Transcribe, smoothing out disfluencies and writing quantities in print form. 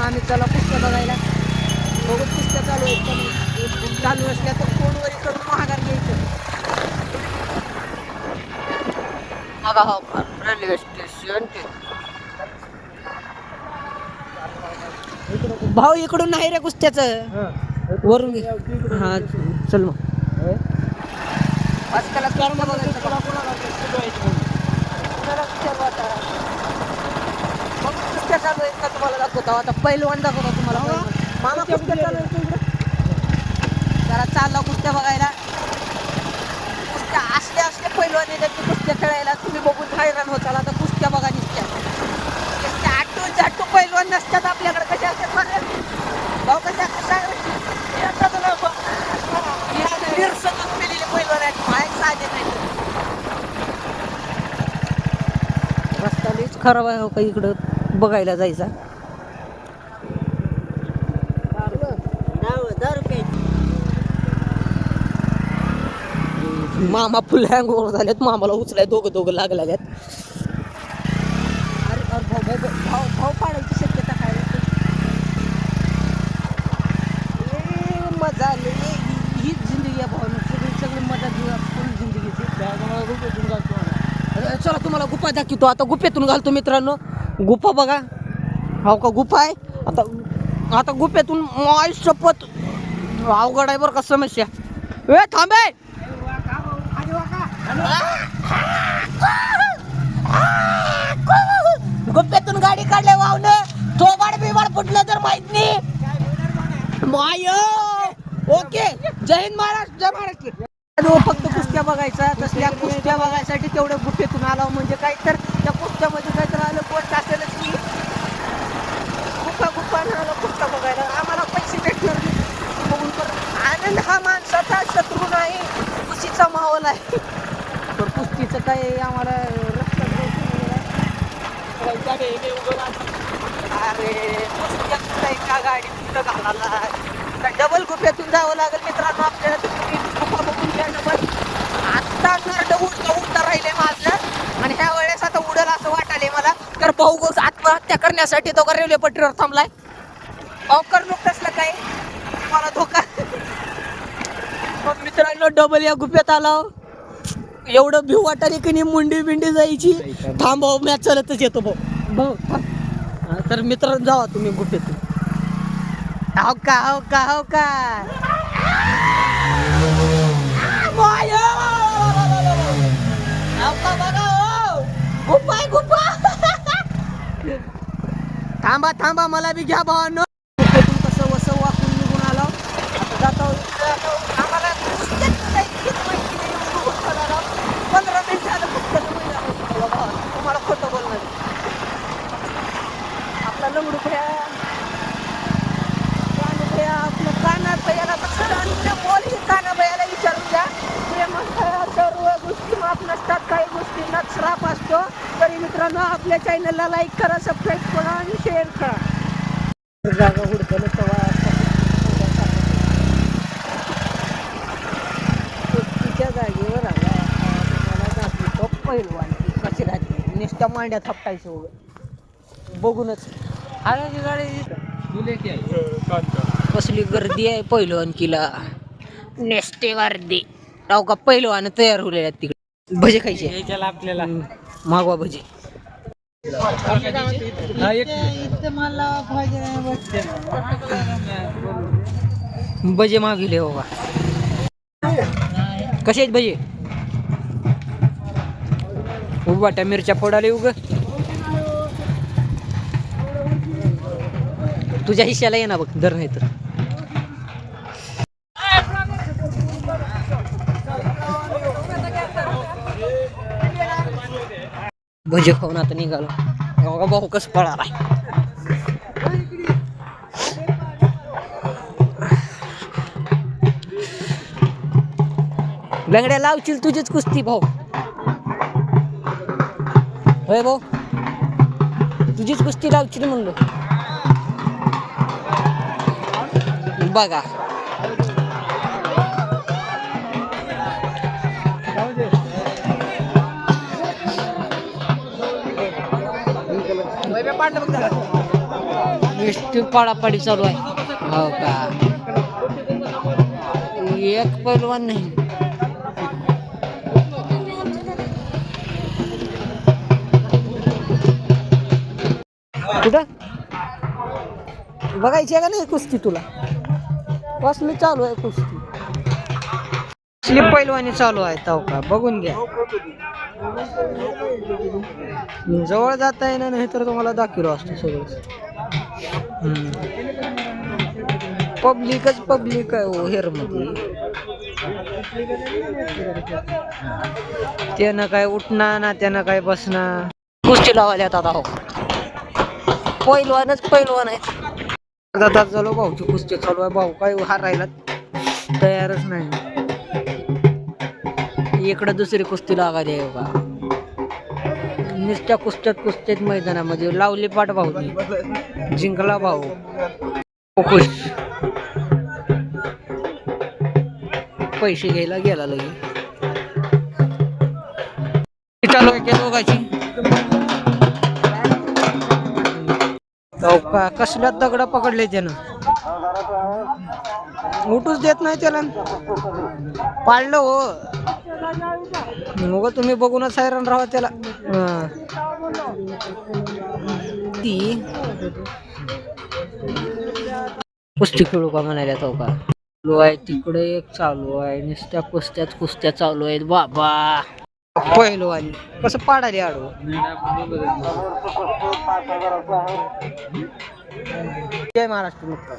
आम्ही चला कुस्त्या बघायला. बघू कुस्त्या चालू आहेत का नाही. चालू असल्या तर फोनवर इकडून महागार घ्यायचं. बघा हो रेल्वे स्टेशन ते भाऊ इकडून नाही रे कुस्त्याचं वरून घे. हा चल मग आजकाल कुस्त्या चालू आहेत का तुम्हाला दाखवतो. आता पहिलवान दाखवतो तुम्हाला. मामा कुस्त्या चालू आहेत इकडे. जरा चालला कुस्त्या बघायला. कुस्त्या असल्या पहिलवान येतात की कुस्त्या खेळायला. तुम्ही बघून हैराण होताल. आता कुस्त्या बघा निसत्या झाटू पहिलवान नसतात आपल्याकडे. कशा असतात भाऊ कशा रस्ता लईच खराब आहे हो का इकडं बघायला जायचा. मामा फुल हँग ओव्हर झालेत. मामाला उचलाय दोघं लागल्या आहेत. अरे भाऊ पाडायची शक्यता काय मजा आली. हीच जिंदगी आहे भाऊ. सगळी मजा घेऊ आपण जिंदगीची. चला तुम्हाला गुफा दाखवतो. आता गुफेतून घालतो मित्रांनो. गुफा बघा. हो का गुफा आहे. आता गुफेतून माय शपथ अवघड आहे बरं का समस्या. ए थांबे गुफेतून गाडी काढल्या वाहनं थोबाड बिबाड फुटलं तर माहित नाही. माय ओके. जय हिंद महाराष्ट्र. जय महाराष्ट्र. फक्त कुस्त्या बघायचा. तसल्या कुस्त्या बघायसाठी तेवढं गुफेतून आला. म्हणजे काय तर त्या कुस्त्यामध्ये काय तर आलं पोस्ट असेलच की गुफा आलं कुस्त्या बघायला. आम्हाला पैसे भेटणार बघून. पण आनंद हा माणसाचा शत्रू नाही. खुशीचा माहोल आहे. तर कुस्तीचं काय आम्हाला अरे कुस्त्या का गाडी कुठं घालायला डबल गुफेतून जावं लागेल मित्रांनो आपल्याला. गुफा बघून घ्या डबल. आत्ता नरड उडता राहिले माझं. आणि ह्या वेळेस आता उडल असं वाटायलंय मला. तर भाऊ आत्महत्या करण्यासाठी तो रेल्वे पट्टीवर थांबलाय. अवकर लोक कसलं काय मला धोका. मग मित्रांनो डबल या गुफेत आला. एवढं भिव वाटायला की नाही. मुंडी बिंडी जायची. थांब भाऊ मॅच चालतच येतो भाऊ. तर मित्रांनो जावा तुम्ही गुफेतून. हो का थांबा मला बी घ्या भावांनो. कसं वसं वाकून निघून आलो. आता जातो आम्हाला 15 मिनिट झालं तुम्हाला खोटं बोलणार. आपला लंगडू आपलं काना भैयाला काना भैयाला विचारून द्या. सर्व गोष्टी माफ नसतात. काही गोष्टींना श्राप असतो. तरी मित्रांनो आपल्या चॅनलला लाईक करा, सबस्क्राईब करा आणि शेअर करा. जागा हुडकलं तेव्हा तिच्या जागेवर आला. मला दाखवतो पहिलवान कशी राहते. नुसत्या मांड्या थापटायचं वगैरे बघूनच. आगाची गाडी कसली गर्दी आहे पहिलवानकीला. नेसते गर्दी. राव का पहिलवान तयार होलेले आहेत तिकडे. भजे खायचे आपल्याला. मागवा भजे. भजे मागले बाबा. कसे आहेत भजे. उभाट्या मिरच्या फोडाले उग. तुझ्या हिश्याला ये ना बघ. दर नाही तर भजे खाऊन आता निघालो. भाऊ कसं पळाला. लंगड्या लावशील तुझीच कुस्ती भाऊ. होय भाऊ तुझीच कुस्ती लावशील म्हणलं. बघा नुसती पाडापाडी चालू आहे. हो का, एक पैलवान नाही. कुठं बघायची आहे का नाही कुस्ती तुला? कसली चालू आहे कुस्ती? कसली पैलवानी चालू आहे ताव का, बघून घ्या. जवळ जाता येणार नाही तर तुम्हाला दाखवलं असतं सगळं. पब्लिकच पब्लिक आहे हो हेर मध्ये. त्यानं काय उठणार ना त्यानं काय बसणार. कुस्ती लावायला येतात अहो, पैलवानच पैलवान आहे. अर्धा तास झालो भाऊची कुस्ती चालू आहे. भाऊ काय हारायला तयारच नाही. इकडं दुसरी कुस्ती लागायला आहे का, नुसत्या कुस्त्यात मैदानामध्ये लावली पाठ भाऊ, जिंकला भाऊ. खुश पैसे घ्यायला गेला लगे. चालू आहे त्या दोघाची. का कसल्यात दगड पकडले त्यानं, उठूच देत नाही त्याला. पाळलं हो मग तुम्ही बघूनच हैराण राहा त्याला. ती कुस्ती खेळू का म्हणाल्या तो का चालू आहे तिकडे एक चालू आहे. नुसत्या कुस्त्या चालू आहेत बाबा. पहिलवानी कसं पाडाले आडवं. जय महाराष्ट्र मित्र.